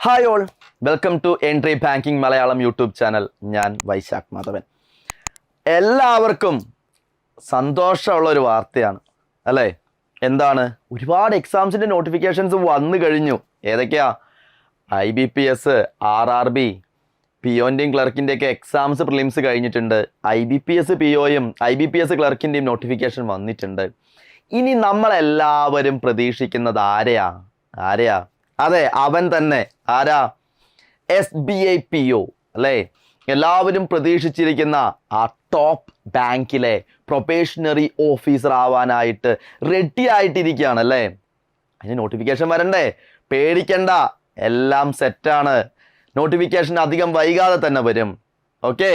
Hi all, welcome to entry banking Malayalam YouTube channel. ഞാൻ വൈശാഖ് മാധവൻ. എല്ലാവർക്കും സന്തോഷമുള്ള ഒരു വാർത്തയാണ് അല്ലേ? എന്താണ്? ഒരുപാട് എക്സാംസിൻ്റെ നോട്ടിഫിക്കേഷൻസ് വന്നു കഴിഞ്ഞു. ഏതൊക്കെയാ? IBPS, RRB, പിഒൻ്റെയും ക്ലർക്കിൻ്റെയൊക്കെ എക്സാംസ് പ്രിലിംസ് കഴിഞ്ഞിട്ടുണ്ട്. IBPS POയും IBPS ക്ലർക്കിൻ്റെയും നോട്ടിഫിക്കേഷൻ വന്നിട്ടുണ്ട്. ഇനി നമ്മളെല്ലാവരും പ്രതീക്ഷിക്കുന്നത് ആരെയാ? അതെ, അവൻ തന്നെ. ആരാ? SBI PO അല്ലേ? എല്ലാവരും പ്രതീക്ഷിച്ചിരിക്കുന്ന ആ ടോപ്പ് ബാങ്കിലെ പ്രൊബേഷണറി ഓഫീസർ ആവാനായിട്ട് റെഡി ആയിട്ടിരിക്കുകയാണ് അല്ലേ? അതിന് നോട്ടിഫിക്കേഷൻ വരണ്ടേ? പേടിക്കണ്ട, എല്ലാം സെറ്റാണ്. നോട്ടിഫിക്കേഷൻ അധികം വൈകാതെ തന്നെ വരും. ഓക്കെ,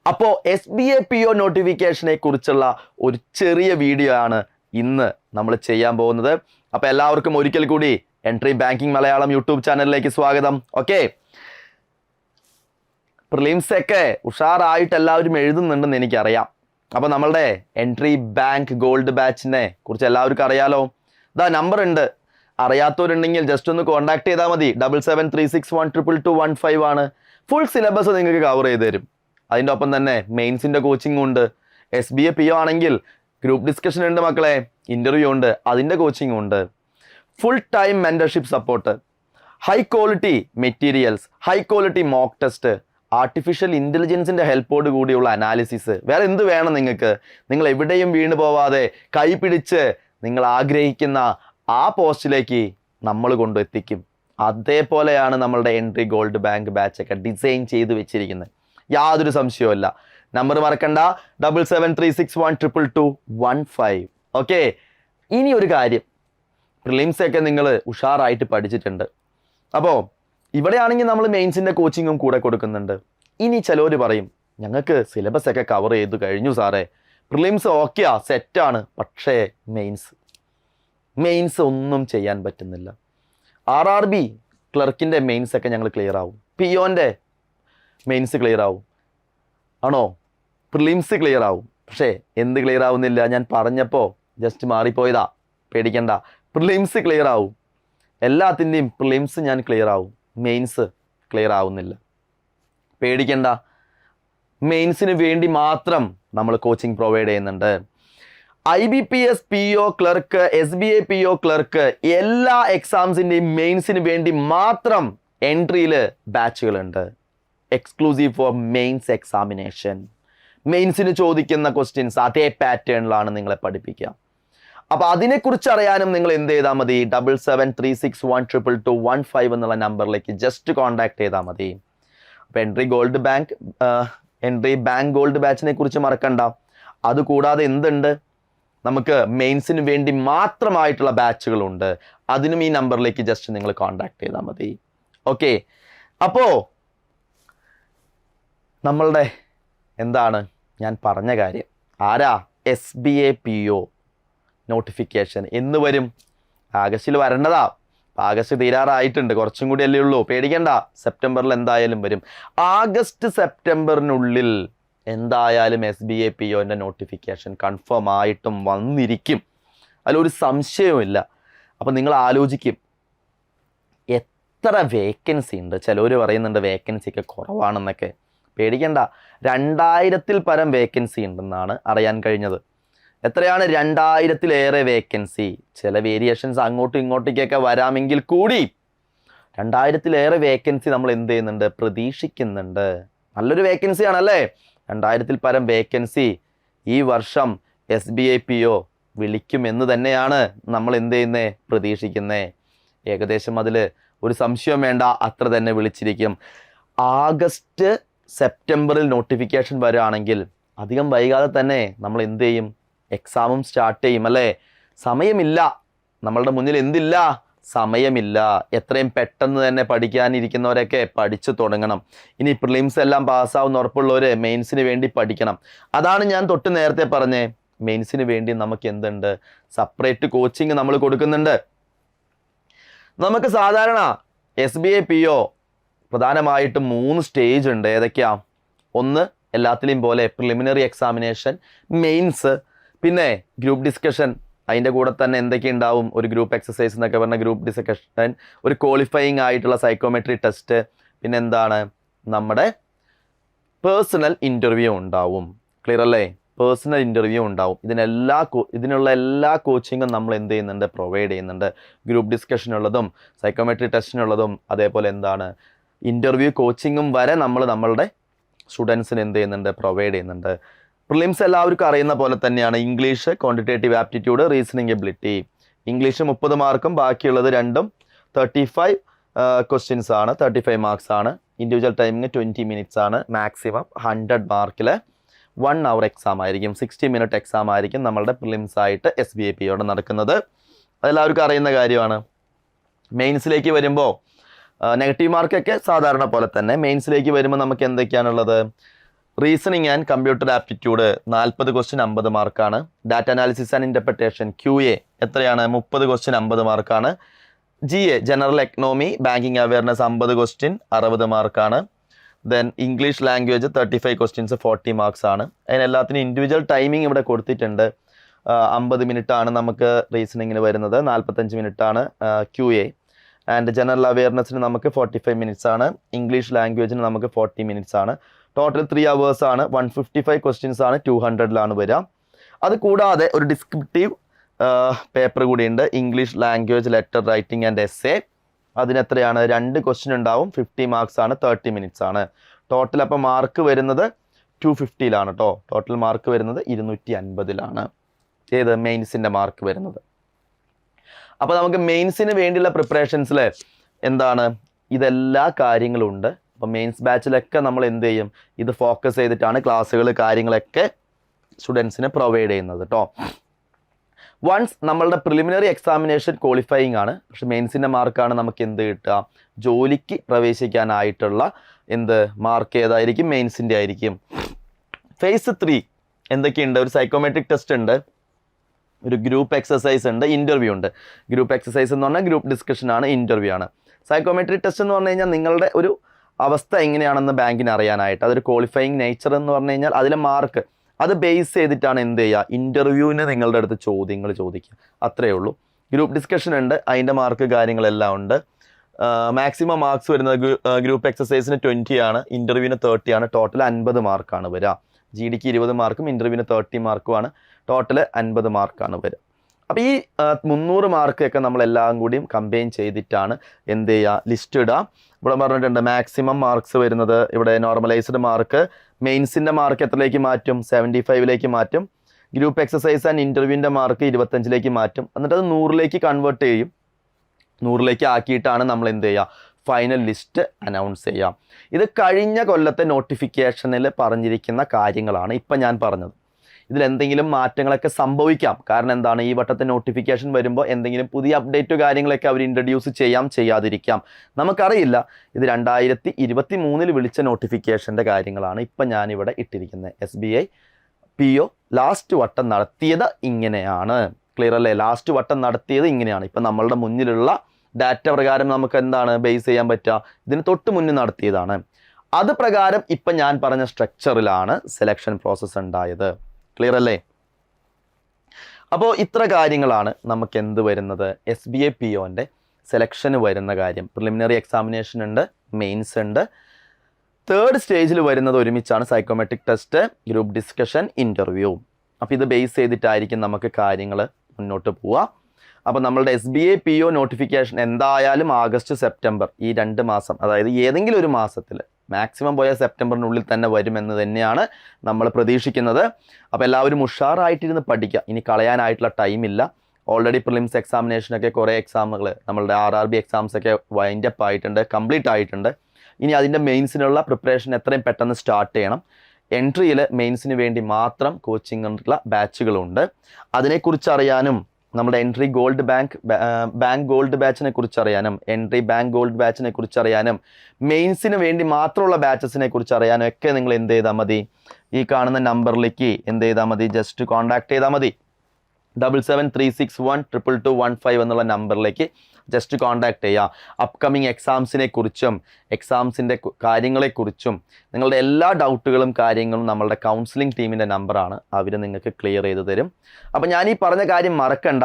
അപ്പോൾ SBI PO നോട്ടിഫിക്കേഷനെ കുറിച്ചുള്ള ഒരു ചെറിയ വീഡിയോ ആണ് ഇന്ന് നമ്മൾ ചെയ്യാൻ പോകുന്നത്. അപ്പോൾ എല്ലാവർക്കും ഒരിക്കൽ കൂടി എൻട്രി ബാങ്കിങ് മലയാളം യൂട്യൂബ് ചാനലിലേക്ക് സ്വാഗതം. ഓക്കെ, പ്രിലിംസ് ഒക്കെ ഉഷാറായിട്ട് എല്ലാവരും എഴുതുന്നുണ്ടെന്ന് എനിക്കറിയാം. അപ്പോൾ നമ്മളുടെ എൻട്രി ബാങ്ക് ഗോൾഡ് ബാച്ചിനെ കുറിച്ച് എല്ലാവർക്കും അറിയാലോ. ഇതാ നമ്പർ ഉണ്ട്, അറിയാത്തവരുണ്ടെങ്കിൽ ജസ്റ്റ് ഒന്ന് കോൺടാക്ട് ചെയ്താൽ മതി. 7736122215 ആണ്. ഫുൾ സിലബസ് നിങ്ങൾക്ക് കവർ ചെയ്ത് തരും. അതിൻ്റെ ഒപ്പം തന്നെ മെയിൻസിൻ്റെ കോച്ചിങ്ങും ഉണ്ട്. SBI PO ആണെങ്കിൽ ഗ്രൂപ്പ് ഡിസ്കഷൻ ഉണ്ട് മക്കളെ, ഇൻ്റർവ്യൂ ഉണ്ട്, അതിൻ്റെ കോച്ചിങ്ങും ഉണ്ട്. Full time mentorship support, high quality materials, high quality mock test, artificial ഇൻ്റലിജൻസിൻ്റെ ഹെൽപ്പോട് കൂടിയുള്ള അനാലിസിസ്. വേറെ എന്ത് വേണം നിങ്ങൾക്ക്? നിങ്ങൾ എവിടെയും വീണു പോവാതെ കൈപിടിച്ച് നിങ്ങൾ ആഗ്രഹിക്കുന്ന ആ പോസ്റ്റിലേക്ക് നമ്മൾ കൊണ്ടെത്തിക്കും. അതേപോലെയാണ് നമ്മളുടെ എൻട്രി ഗോൾഡ് ബാങ്ക് ബാച്ചൊക്കെ ഡിസൈൻ ചെയ്ത് വെച്ചിരിക്കുന്നത്. യാതൊരു സംശയവുമില്ല. നമ്പർ മറക്കണ്ട, 7736122215. ഓക്കെ, ഇനി ഒരു കാര്യം, പ്രിലിംസൊക്കെ നിങ്ങൾ ഉഷാറായിട്ട് പഠിച്ചിട്ടുണ്ട്. അപ്പോൾ ഇവിടെയാണെങ്കിൽ നമ്മൾ മെയിൻസിൻ്റെ കോച്ചിങ്ങും കൂടെ കൊടുക്കുന്നുണ്ട്. ഇനി ചിലവർ പറയും, ഞങ്ങൾക്ക് സിലബസ് ഒക്കെ കവർ ചെയ്ത് കഴിഞ്ഞു സാറേ, പ്രിലിംസ് ഓക്കെയാ, സെറ്റാണ്, പക്ഷേ മെയിൻസ് ഒന്നും ചെയ്യാൻ പറ്റുന്നില്ല. RRB ക്ലർക്കിൻ്റെ മെയിൻസൊക്കെ ഞങ്ങൾ ക്ലിയർ ആവും, പിഒൻ്റെ മെയിൻസ് ക്ലിയർ ആവും. ആണോ? പ്രിലിംസ് ക്ലിയർ ആവും, പക്ഷേ എന്ത് ക്ലിയർ ആവുന്നില്ല? ഞാൻ പറഞ്ഞപ്പോൾ ജസ്റ്റ് മാറിപ്പോയതാ, പേടിക്കണ്ട. പ്രിലിംസ് ക്ലിയർ ആവും, എല്ലാത്തിൻ്റെയും പ്രിലിംസ് ഞാൻ ക്ലിയർ ആവും, മെയിൻസ് ക്ലിയർ ആവുന്നില്ല. പേടിക്കണ്ട, മെയിൻസിന് വേണ്ടി മാത്രം നമ്മൾ കോച്ചിങ് പ്രൊവൈഡ് ചെയ്യുന്നുണ്ട്. IBPS PO clerk, SBI PO clerk, എല്ലാ എക്സാംസിൻ്റെയും മെയിൻസിന് വേണ്ടി മാത്രം എൻട്രിയിൽ ബാച്ചുകളുണ്ട്. Exclusive for mains examination. മെയിൻസിന് ചോദിക്കുന്ന ക്വസ്റ്റ്യൻസ് അതേ പാറ്റേണിലാണ് നിങ്ങളെ പഠിപ്പിക്കുക. അപ്പോൾ അതിനെക്കുറിച്ച് അറിയാനും നിങ്ങൾ എന്ത് ചെയ്താൽ മതി? 7736122215 എന്നുള്ള നമ്പറിലേക്ക് ജസ്റ്റ് കോൺടാക്ട് ചെയ്താൽ മതി. അപ്പോൾ എൻട്രി ബാങ്ക് ഗോൾഡ് ബാച്ചിനെ കുറിച്ച് മറക്കണ്ട. അതുകൂടാതെ എന്തുണ്ട്? നമുക്ക് മെയിൻസിന് വേണ്ടി മാത്രമായിട്ടുള്ള ബാച്ചുകളുണ്ട്. അതിനും ഈ നമ്പറിലേക്ക് ജസ്റ്റ് നിങ്ങൾ കോൺടാക്ട് ചെയ്താൽ മതി. ഓക്കെ, അപ്പോൾ നമ്മളുടെ എന്താണ് ഞാൻ പറഞ്ഞ കാര്യം? ആരാ? SBI PO നോട്ടിഫിക്കേഷൻ എന്ന് വരും? ആഗസ്റ്റിൽ വരേണ്ടതാ. ആഗസ്റ്റ് തീരാറായിട്ടുണ്ട്, കുറച്ചും കൂടി അല്ലേ ഉള്ളൂ. പേടിക്കണ്ട, സെപ്റ്റംബറിൽ എന്തായാലും വരും. ആഗസ്റ്റ് സെപ്റ്റംബറിനുള്ളിൽ എന്തായാലും SBI POൻ്റെ നോട്ടിഫിക്കേഷൻ കൺഫേം ആയിട്ടും വന്നിരിക്കും, അതിലൊരു സംശയവുമില്ല. അപ്പം നിങ്ങൾ ആലോചിക്കും, എത്ര വേക്കൻസി ഉണ്ട്? ചിലവർ പറയുന്നുണ്ട് വേക്കൻസിയൊക്കെ കുറവാണെന്നൊക്കെ. പേടിക്കണ്ട, 2000-ൽ പരം വേക്കൻസി ഉണ്ടെന്നാണ് അറിയാൻ കഴിഞ്ഞത്. എത്രയാണ്? 2000-ലേറെ വേക്കൻസി. ചില വേരിയേഷൻസ് അങ്ങോട്ടും ഇങ്ങോട്ടേക്കൊക്കെ വരാമെങ്കിൽ കൂടി 2000-ലേറെ വേക്കൻസി നമ്മൾ എന്ത് ചെയ്യുന്നുണ്ട്? പ്രതീക്ഷിക്കുന്നുണ്ട്. നല്ലൊരു വേക്കൻസിയാണല്ലേ? 2000-ൽ പരം വേക്കൻസി ഈ വർഷം SBI PO വിളിക്കുമെന്ന് തന്നെയാണ് നമ്മൾ എന്ത് ചെയ്യുന്നത്? പ്രതീക്ഷിക്കുന്നത്. ഏകദേശം അതിൽ ഒരു സംശയം വേണ്ട, അത്ര തന്നെ വിളിച്ചിരിക്കും. ആഗസ്റ്റ് സെപ്റ്റംബറിൽ നോട്ടിഫിക്കേഷൻ വരികയാണെങ്കിൽ അധികം വൈകാതെ തന്നെ നമ്മൾ എന്ത് ചെയ്യും? എക്സാമും സ്റ്റാർട്ട് ചെയ്യും അല്ലേ? സമയമില്ല, നമ്മളുടെ മുന്നിൽ എന്തില്ല? സമയമില്ല. എത്രയും പെട്ടെന്ന് തന്നെ പഠിക്കാനിരിക്കുന്നവരൊക്കെ പഠിച്ചു തുടങ്ങണം. ഇനി പ്രിലിംസ് എല്ലാം പാസ്സാവുന്ന ഉറപ്പുള്ളവർ മെയിൻസിന് വേണ്ടി പഠിക്കണം. അതാണ് ഞാൻ തൊട്ട് നേരത്തെ പറഞ്ഞേ, മെയിൻസിന് വേണ്ടി നമുക്ക് എന്തുണ്ട്? സെപ്പറേറ്റ് കോച്ചിങ് നമ്മൾ കൊടുക്കുന്നുണ്ട്. നമുക്ക് സാധാരണ SBI PO പ്രധാനമായിട്ടും 3 സ്റ്റേജ് ഉണ്ട്. ഏതൊക്കെയാ? ഒന്ന്, എല്ലാത്തിലെയും പോലെ പ്രിലിമിനറി എക്സാമിനേഷൻ, മെയിൻസ്, പിന്നെ ഗ്രൂപ്പ് ഡിസ്കഷൻ, അതിൻ്റെ കൂടെ തന്നെ എന്തൊക്കെ ഉണ്ടാവും, ഒരു ഗ്രൂപ്പ് എക്സസൈസ് എന്നൊക്കെ പറഞ്ഞ ഗ്രൂപ്പ് ഡിസ്കഷൻ, ഒരു ക്വാളിഫയിങ് ആയിട്ടുള്ള സൈക്കോമെട്രി ടെസ്റ്റ്, പിന്നെ എന്താണ് നമ്മുടെ പേഴ്സണൽ ഇൻ്റർവ്യൂ ഉണ്ടാവും. ക്ലിയർ അല്ലേ? പേഴ്സണൽ ഇൻ്റർവ്യൂ ഉണ്ടാവും. ഇതിനുള്ള എല്ലാ കോച്ചിങ്ങും നമ്മൾ എന്ത് ചെയ്യുന്നുണ്ട്, പ്രൊവൈഡ് ചെയ്യുന്നുണ്ട്. ഗ്രൂപ്പ് ഡിസ്കഷനുള്ളതും സൈക്കോമെട്രി ടെസ്റ്റിനുള്ളതും അതേപോലെ എന്താണ് ഇൻ്റർവ്യൂ കോച്ചിങ്ങും വരെ നമ്മളുടെ സ്റ്റുഡൻസിന് എന്ത് ചെയ്യുന്നുണ്ട്, പ്രൊവൈഡ് ചെയ്യുന്നുണ്ട്. പ്രിലിംസ് എല്ലാവർക്കും അറിയുന്ന പോലെ തന്നെയാണ് English, quantitative aptitude, reasoning ability. English 30 മാർക്കും ബാക്കിയുള്ളത് രണ്ടും 35 ക്വസ്റ്റ്യൻസ് ആണ്, 35 മാർക്സ് ആണ്. ഇൻഡിവിജ്വൽ ടൈമിങ് 20 മിനിറ്റ്സ് ആണ്. മാക്സിമം 100 മാർക്കിൽ 1 hour എക്സാം ആയിരിക്കും, 60 മിനിറ്റ് എക്സാം ആയിരിക്കും നമ്മളുടെ പ്രിലിംസ് ആയിട്ട് SBAPയോടെ നടക്കുന്നത്. അതെല്ലാവർക്കും അറിയുന്ന കാര്യമാണ്. മെയിൻസിലേക്ക് വരുമ്പോൾ നെഗറ്റീവ് മാർക്കൊക്കെ സാധാരണ പോലെ തന്നെ. മെയിൻസിലേക്ക് വരുമ്പോൾ നമുക്ക് എന്തൊക്കെയാണുള്ളത്, reasoning and computer aptitude 40 question 50 മാർക്കാണ്. Data analysis and interpretation QA എത്രയാണ്, 30 ക്വസ്റ്റ്യൻ 50 മാർക്കാണ്. GA general economy banking awareness 50 question 60 മാർക്കാണ്. Then English language 35 questions 40 marks ആണ്. അതിനെല്ലാത്തിനും ഇൻഡിവിജ്വൽ ടൈമിംഗ് ഇവിടെ കൊടുത്തിട്ടുണ്ട്. 50 മിനിറ്റ് ആണ് നമുക്ക് റീസണിങ്ങിന് വരുന്നത്, 45 മിനിറ്റ് ആണ് QA. ആൻഡ് ജനറൽ അവയർനെസ്സിന് നമുക്ക് 45 മിനിറ്റ്സ് ആണ്. ഇംഗ്ലീഷ് ലാംഗ്വേജിന് നമുക്ക് 40 മിനിറ്റ്സ് ആണ്. ടോട്ടൽ 3 hours ആണ്. 155 ക്വസ്റ്റ്യൻസ് ആണ് 200ലാണ് വരിക. അത് കൂടാതെ ഒരു ഡിസ്ക്രിപ്റ്റീവ് പേപ്പർ കൂടിയുണ്ട്, English language letter writing and essay. അതിനെത്രയാണ്, 2 ക്വസ്റ്റ്യൻ ഉണ്ടാവും, 50 മാർക്സ് ആണ്, 30 മിനിറ്റ്സ് ആണ്. ടോട്ടൽ അപ്പോൾ മാർക്ക് വരുന്നത് 250ലാണ് കേട്ടോ. ടോട്ടൽ മാർക്ക് വരുന്നത് 250ലാണ്. ഏത് മെയിൻസിൻ്റെ മാർക്ക് വരുന്നത്. അപ്പോൾ നമുക്ക് മെയിൻസിന് വേണ്ടിയുള്ള പ്രിപ്പറേഷൻസിൽ എന്താണ്, ഇതെല്ലാ കാര്യങ്ങളും ഉണ്ട്. അപ്പോൾ മെയിൻസ് ബാച്ചിലൊക്കെ നമ്മൾ എന്ത് ചെയ്യും, ഇത് ഫോക്കസ് ചെയ്തിട്ടാണ് ക്ലാസ്സുകൾ കാര്യങ്ങളൊക്കെ സ്റ്റുഡൻസിന് പ്രൊവൈഡ് ചെയ്യുന്നത് കേട്ടോ. വൺസ് നമ്മളുടെ പ്രിലിമിനറി എക്സാമിനേഷൻ ക്വാളിഫയിങ് ആണ്, പക്ഷെ മെയിൻസിൻ്റെ മാർക്കാണ് നമുക്ക് എന്ത് കിട്ടുക, ജോലിക്ക് പ്രവേശിക്കാനായിട്ടുള്ള മാർക്ക് ഏതായിരിക്കും, മെയിൻസിൻ്റെ ആയിരിക്കും. ഫേസ് 3 എന്തൊക്കെയുണ്ട്, ഒരു സൈക്കോമെട്രിക് ടെസ്റ്റ് ഉണ്ട്, ഒരു ഗ്രൂപ്പ് എക്സസൈസ് ഉണ്ട്, ഇൻ്റർവ്യൂ ഉണ്ട്. ഗ്രൂപ്പ് എക്സസൈസ് എന്ന് പറഞ്ഞാൽ ഗ്രൂപ്പ് ഡിസ്കഷൻ ആണ്, ഇൻ്റർവ്യൂ ആണ്. സൈക്കോമെട്രിക് ടെസ്റ്റ് എന്ന് പറഞ്ഞു കഴിഞ്ഞാൽ നിങ്ങളുടെ ഒരു അവസ്ഥ എങ്ങനെയാണെന്ന് ബാങ്കിന് അറിയാനായിട്ട്, അതൊരു ക്വാളിഫയിങ് നേച്ചർ എന്ന് പറഞ്ഞു കഴിഞ്ഞാൽ അതിലെ മാർക്ക് അത് ബേസ് ചെയ്തിട്ടാണ് എന്ത് ചെയ്യുക, ഇൻ്റർവ്യൂവിന് നിങ്ങളുടെ അടുത്ത് ചോദ്യങ്ങൾ ചോദിക്കുക, അത്രയേ ഉള്ളൂ. ഗ്രൂപ്പ് ഡിസ്കഷൻ ഉണ്ട്, അതിൻ്റെ മാർക്ക് കാര്യങ്ങളെല്ലാം ഉണ്ട്. മാക്സിമം മാർക്സ് വരുന്നത് ഗ്രൂപ്പ് എക്സസൈസിന് 20 ആണ്, ഇൻ്റർവ്യൂവിന് 30 ആണ്. ടോട്ടൽ 50 മാർക്കാണ് വരിക. GDക്ക് 20 മാർക്കും ഇൻ്റർവ്യൂവിന് 30 മാർക്കുമാണ്. ടോട്ടൽ 50 മാർക്കാണ് വരിക. അപ്പോൾ ഈ 300 മാർക്കൊക്കെ നമ്മളെല്ലാം കൂടിയും കമ്പൈൻ ചെയ്തിട്ടാണ് എന്ത് ചെയ്യുക, ലിസ്റ്റ് ഇടുക. ഇവിടെ പറഞ്ഞിട്ടുണ്ട് മാക്സിമം മാർക്സ് വരുന്നത്, ഇവിടെ നോർമലൈസ്ഡ് മാർക്ക് മെയിൻസിൻ്റെ മാർക്ക് എത്രയിലേക്ക് മാറ്റും, 75ലേക്ക് മാറ്റും. ഗ്രൂപ്പ് എക്സസൈസ് ആൻഡ് ഇൻ്റർവ്യൂവിൻ്റെ മാർക്ക് 25ലേക്ക് മാറ്റും. എന്നിട്ട് അത് 100ലേക്ക് കൺവേർട്ട് ചെയ്യും. 100ലേക്ക് ആക്കിയിട്ടാണ് നമ്മൾ എന്ത് ചെയ്യുക, ഫൈനൽ ലിസ്റ്റ് അനൗൺസ് ചെയ്യാം. ഇത് കഴിഞ്ഞ കൊല്ലത്തെ നോട്ടിഫിക്കേഷനിൽ പറഞ്ഞിരിക്കുന്ന കാര്യങ്ങളാണ് ഇപ്പം ഞാൻ പറഞ്ഞത്. ഇതിലെന്തെങ്കിലും മാറ്റങ്ങളൊക്കെ സംഭവിക്കാം. കാരണം എന്താണ്, ഈ വട്ടത്തെ നോട്ടിഫിക്കേഷൻ വരുമ്പോൾ എന്തെങ്കിലും പുതിയ അപ്ഡേറ്റോ കാര്യങ്ങളൊക്കെ അവർ ഇൻട്രൊഡ്യൂസ് ചെയ്യാതിരിക്കാം, നമുക്കറിയില്ല. ഇത് 2023 വിളിച്ച നോട്ടിഫിക്കേഷൻ്റെ കാര്യങ്ങളാണ് ഇപ്പം ഞാനിവിടെ ഇട്ടിരിക്കുന്നത്. SBI PO ലാസ്റ്റ് വട്ടം നടത്തിയത് ഇങ്ങനെയാണ്. ക്ലിയർ അല്ലേ? ലാസ്റ്റ് വട്ടം നടത്തിയത് ഇങ്ങനെയാണ്. ഇപ്പം നമ്മളുടെ മുന്നിലുള്ള ഡാറ്റ പ്രകാരം നമുക്ക് എന്താണ് ബേസ് ചെയ്യാൻ പറ്റുക, ഇതിന് തൊട്ട് മുന്നേ നടത്തിയതാണ്. അത് പ്രകാരം ഇപ്പം ഞാൻ പറഞ്ഞ സ്ട്രക്ചറിലാണ് സെലക്ഷൻ പ്രോസസ്സ് ഉണ്ടായത്. ക്ലിയർ അല്ലേ? അപ്പോൾ ഇത്ര കാര്യങ്ങളാണ് നമുക്ക് എന്ത് വരുന്നത്, SBA POൻ്റെ സെലക്ഷന് വരുന്ന കാര്യം. പ്രിലിമിനറി എക്സാമിനേഷൻ ഉണ്ട്, മെയിൻസ് ഉണ്ട്. 3rd സ്റ്റേജിൽ വരുന്നത് ഒരുമിച്ചാണ് psychometric test, group discussion, interview. അപ്പോൾ ഇത് ബേസ് ചെയ്തിട്ടായിരിക്കും നമുക്ക് കാര്യങ്ങൾ മുന്നോട്ട് പോവുക. അപ്പോൾ നമ്മളുടെ SBA PO നോട്ടിഫിക്കേഷൻ എന്തായാലും ആഗസ്റ്റ് സെപ്റ്റംബർ ഈ 2 മാസം, അതായത് ഏതെങ്കിലും ഒരു മാസത്തിൽ, മാക്സിമം പോയ സെപ്റ്റംബറിനുള്ളിൽ തന്നെ വരുമെന്ന് തന്നെയാണ് നമ്മൾ പ്രതീക്ഷിക്കുന്നത്. അപ്പോൾ എല്ലാവരും ഉഷാറായിട്ടിരുന്ന് പഠിക്കുക. ഇനി കളയാനായിട്ടുള്ള ടൈമില്ല. ഓൾറെഡി പ്രിലിംസ് എക്സാമിനേഷനൊക്കെ കുറേ എക്സാമുകൾ നമ്മളുടെ RRB എക്സാംസൊക്കെ വൈൻഡ് അപ്പ് ആയിട്ടുണ്ട്, കംപ്ലീറ്റ് ആയിട്ടുണ്ട്. ഇനി അതിൻ്റെ മെയിൻസിനുള്ള പ്രിപ്പറേഷൻ എത്രയും പെട്ടെന്ന് സ്റ്റാർട്ട് ചെയ്യണം. എൻട്രിയിൽ മെയിൻസിന് വേണ്ടി മാത്രം കോച്ചിങ്ങുള്ള ബാച്ചുകളുണ്ട്. അതിനെക്കുറിച്ച് അറിയാനും നമ്മുടെ എൻട്രി ഗോൾഡ് ബാങ്ക് ഗോൾഡ് ബാച്ചിനെ കുറിച്ച് അറിയാനും, എൻട്രി ബാങ്ക് ഗോൾഡ് ബാച്ചിനെ കുറിച്ച് അറിയാനും, മെയിൻസിന് വേണ്ടി മാത്രമുള്ള ബാച്ചസിനെ കുറിച്ച് അറിയാനും ഒക്കെ നിങ്ങൾ എന്ത് ചെയ്താൽ മതി, ഈ കാണുന്ന നമ്പറിലേക്ക് എന്ത് ചെയ്താൽ മതി, ജസ്റ്റ് കോൺടാക്ട് ചെയ്താൽ മതി. 7736122215 എന്നുള്ള നമ്പറിലേക്ക് ജസ്റ്റ് കോൺടാക്ട് ചെയ്യുക. അപ്കമിങ് എക്സാംസിനെ കുറിച്ചും എക്സാംസിൻ്റെ കാര്യങ്ങളെക്കുറിച്ചും നിങ്ങളുടെ എല്ലാ ഡൗട്ടുകളും കാര്യങ്ങളും നമ്മളുടെ കൗൺസിലിംഗ് ടീമിൻ്റെ നമ്പറാണ്, അവർ നിങ്ങൾക്ക് ക്ലിയർ ചെയ്ത് തരും. അപ്പോൾ ഞാൻ ഈ പറഞ്ഞ കാര്യം മറക്കണ്ട,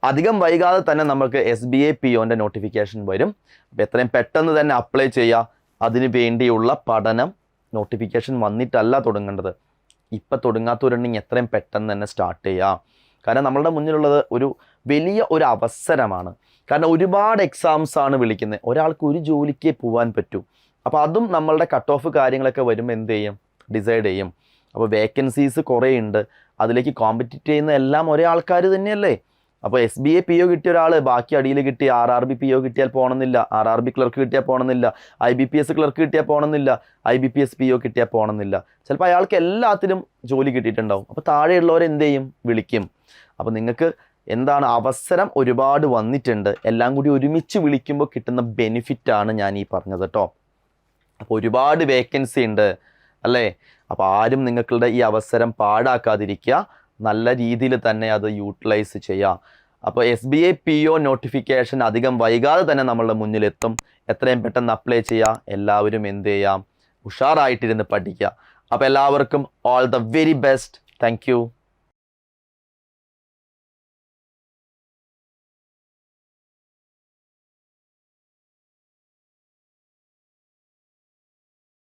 അധികം വൈകാതെ തന്നെ നമുക്ക് SBA POൻ്റെ നോട്ടിഫിക്കേഷൻ വരും. അപ്പോൾ എത്രയും പെട്ടെന്ന് തന്നെ അപ്ലൈ ചെയ്യുക. അതിന് വേണ്ടിയുള്ള പഠനം നോട്ടിഫിക്കേഷൻ വന്നിട്ടല്ല തുടങ്ങേണ്ടത്, ഇപ്പം തുടങ്ങാത്തവരുണ്ടെങ്കിൽ എത്രയും പെട്ടെന്ന് തന്നെ സ്റ്റാർട്ട് ചെയ്യുക. കാരണം നമ്മളുടെ മുന്നിലുള്ളത് ഒരു വലിയ ഒരു അവസരമാണ്. കാരണം ഒരുപാട് എക്സാംസ് ആണ് വിളിക്കുന്നത്, ഒരാൾക്ക് ഒരു ജോലിക്കേ പോകാൻ പറ്റൂ. അപ്പോൾ അതും നമ്മളുടെ കട്ട് ഓഫ് കാര്യങ്ങളൊക്കെ വരുമ്പോൾ എന്ത് ചെയ്യും, ഡിസൈഡ് ചെയ്യും. അപ്പോൾ വേക്കൻസീസ് കുറേ ഉണ്ട്, അതിലേക്ക് കോമ്പറ്റീറ്റ് ചെയ്യുന്ന എല്ലാം ഒരേ ആൾക്കാർ തന്നെയല്ലേ. അപ്പോൾ SBA PO കിട്ടിയ ഒരാൾ ബാക്കി അടിയിൽ കിട്ടി RRB PO കിട്ടിയാൽ പോകണമെന്നില്ല, RRB ക്ലർക്ക് കിട്ടിയാൽ പോകണമെന്നില്ല, IBPS ക്ലർക്ക് കിട്ടിയാൽ പോകണമെന്നില്ല, IBPS PO കിട്ടിയാൽ പോകണമെന്നില്ല. ചിലപ്പോൾ അയാൾക്ക് എല്ലാത്തിലും ജോലി കിട്ടിയിട്ടുണ്ടാവും. അപ്പോൾ താഴെയുള്ളവരെ എന്ത് ചെയ്യും, വിളിക്കും. അപ്പോൾ നിങ്ങൾക്ക് എന്താണ് അവസരം ഒരുപാട് വന്നിട്ടുണ്ട്, എല്ലാം കൂടി ഒരുമിച്ച് വിളിക്കുമ്പോൾ കിട്ടുന്ന ബെനിഫിറ്റാണ് ഞാൻ ഈ പറഞ്ഞത് കേട്ടോ. അപ്പോൾ ഒരുപാട് വേക്കൻസി ഉണ്ട് അല്ലേ. അപ്പോൾ ആരും നിങ്ങളുടെ ഈ അവസരം പാഴാക്കാതിരിക്കുക, നല്ല രീതിയിൽ തന്നെ അത് യൂട്ടിലൈസ് ചെയ്യുക. അപ്പോൾ SBA PO നോട്ടിഫിക്കേഷൻ അധികം വൈകാതെ തന്നെ നമ്മളുടെ മുന്നിലെത്തും. എത്രയും പെട്ടെന്ന് അപ്ലൈ ചെയ്യുക. എല്ലാവരും എന്ത് ചെയ്യാം, ഉഷാറായിട്ടിരുന്ന് പഠിക്കുക. അപ്പോൾ എല്ലാവർക്കും all the very best. Thank you.